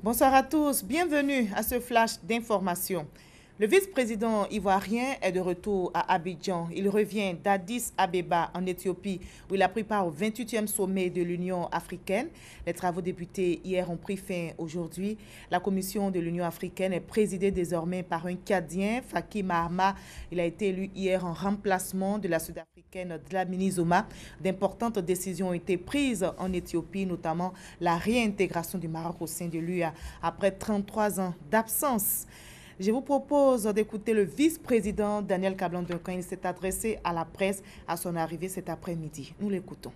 Bonsoir à tous, bienvenue à ce flash d'information. Le vice-président ivoirien est de retour à Abidjan. Il revient d'Addis Abeba en Éthiopie où il a pris part au 28e sommet de l'Union africaine. Les travaux débutés hier ont pris fin aujourd'hui. La commission de l'Union africaine est présidée désormais par un Tchadien, Faki Mahama. Il a été élu hier en remplacement de la Sud-Africaine Dlamini Zuma. D'importantes décisions ont été prises en Éthiopie, notamment la réintégration du Maroc au sein de l'UA après 33 ans d'absence. Je vous propose d'écouter le vice-président Daniel Kablan-Duncan quand il s'est adressé à la presse à son arrivée cet après-midi. Nous l'écoutons.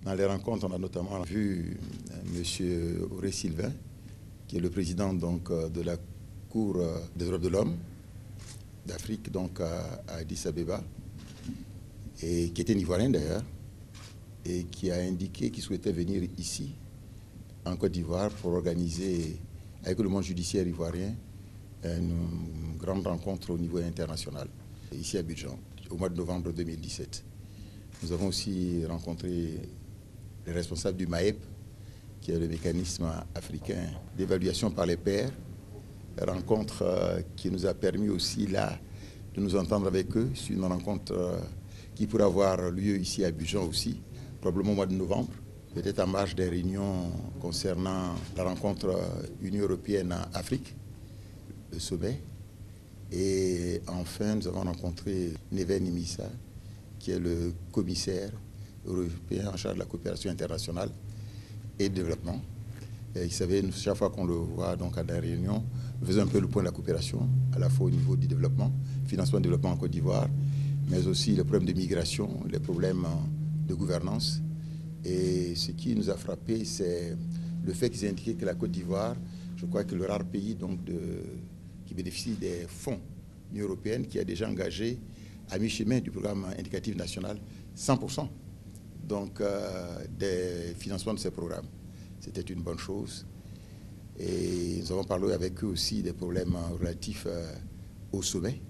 Dans les rencontres, on a notamment vu M. Auré Sylvain, qui est le président de la Cour des droits de l'homme d'Afrique, à Addis Abeba, et qui était un Ivoirien d'ailleurs, et qui a indiqué qu'il souhaitait venir ici, en Côte d'Ivoire, pour organiser, avec le monde judiciaire ivoirien, une grande rencontre au niveau international, ici à Abidjan, au mois de novembre 2017. Nous avons aussi rencontré les responsables du MAEP, qui est le mécanisme africain d'évaluation par les pairs, rencontre qui nous a permis aussi là de nous entendre avec eux sur une rencontre qui pourrait avoir lieu ici à Abidjan aussi, probablement au mois de novembre, peut-être en marge des réunions concernant la rencontre Union européenne-Afrique, le sommet. Et enfin, nous avons rencontré Neven Imissa, qui est le commissaire européen en charge de la coopération internationale et de développement. Et vous savez, chaque fois qu'on le voit à des réunions, nous faisons un peu le point de la coopération, à la fois au niveau du développement, financement et développement en Côte d'Ivoire, mais aussi les problèmes de migration, les problèmes de gouvernance. Et ce qui nous a frappé, c'est le fait qu'ils aient indiqué que la Côte d'Ivoire, je crois que le rare pays qui bénéficie des fonds de l'Union européenne, qui a déjà engagé à mi-chemin du programme indicatif national 100% des financements de ces programmes. C'était une bonne chose. Et nous avons parlé avec eux aussi des problèmes relatifs au sommet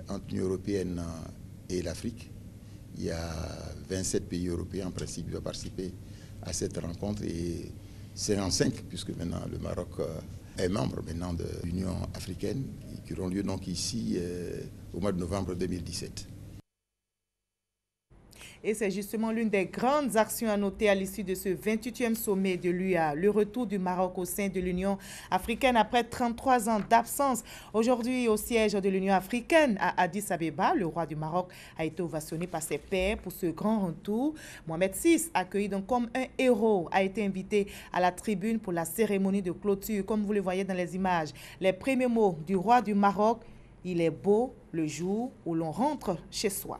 entre l'Union européenne et l'Afrique. Il y a 27 pays européens en principe qui vont participer à cette rencontre et 55 puisque maintenant le Maroc est membre maintenant de l'Union africaine qui auront lieu ici au mois de novembre 2017. Et c'est justement l'une des grandes actions à noter à l'issue de ce 28e sommet de l'UA, le retour du Maroc au sein de l'Union africaine après 33 ans d'absence. Aujourd'hui, au siège de l'Union africaine à Addis Abeba, le roi du Maroc a été ovationné par ses pairs pour ce grand retour. Mohamed VI, accueilli comme un héros, a été invité à la tribune pour la cérémonie de clôture. Comme vous le voyez dans les images, les premiers mots du roi du Maroc, il est beau le jour où l'on rentre chez soi.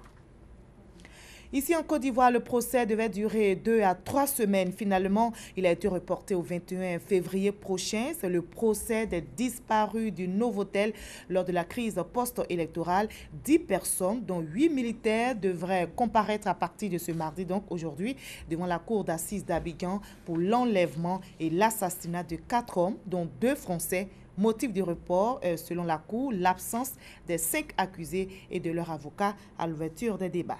Ici en Côte d'Ivoire, le procès devait durer 2 à 3 semaines. Finalement, il a été reporté au 21 février prochain. C'est le procès des disparus du Novotel lors de la crise post-électorale. 10 personnes, dont 8 militaires, devraient comparaître à partir de ce mardi, donc aujourd'hui, devant la cour d'assises d'Abidjan pour l'enlèvement et l'assassinat de 4 hommes, dont 2 Français. Motif du report, selon la cour, l'absence des 5 accusés et de leur avocat à l'ouverture des débats.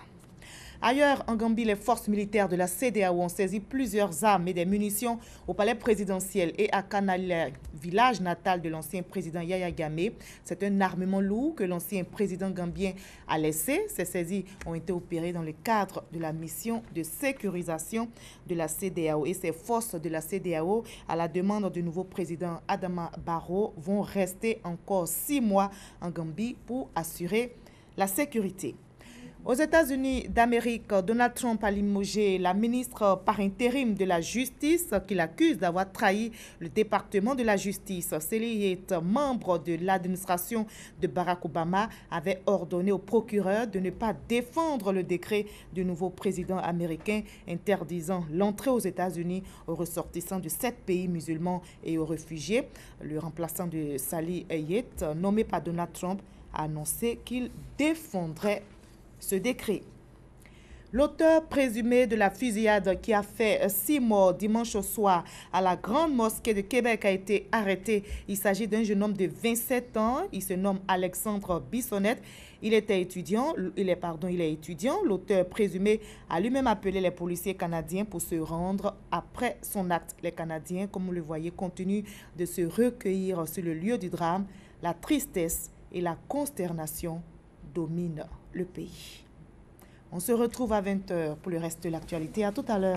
Ailleurs, en Gambie, les forces militaires de la CEDEAO ont saisi plusieurs armes et des munitions au palais présidentiel et à Kanalé, village natal de l'ancien président Yaya Jammeh. C'est un armement lourd que l'ancien président gambien a laissé. Ces saisies ont été opérées dans le cadre de la mission de sécurisation de la CEDEAO. Et ces forces de la CEDEAO, à la demande du nouveau président Adama Barrow, vont rester encore 6 mois en Gambie pour assurer la sécurité. Aux États-Unis d'Amérique, Donald Trump a limogé la ministre par intérim de la Justice qu'il accuse d'avoir trahi le département de la Justice. Sally Yates, membre de l'administration de Barack Obama, avait ordonné au procureur de ne pas défendre le décret du nouveau président américain interdisant l'entrée aux États-Unis aux ressortissants de 7 pays musulmans et aux réfugiés. Le remplaçant de Sally Yates, nommé par Donald Trump, a annoncé qu'il défendrait ce décret. L'auteur présumé de la fusillade qui a fait 6 morts dimanche au soir à la Grande Mosquée de Québec a été arrêté. Il s'agit d'un jeune homme de 27 ans. Il se nomme Alexandre Bissonnette. Il est étudiant. L'auteur présumé a lui-même appelé les policiers canadiens pour se rendre après son acte. Les Canadiens, comme vous le voyez, continuent de se recueillir sur le lieu du drame. La tristesse et la consternation dominent le pays. On se retrouve à 20h pour le reste de l'actualité. À tout à l'heure.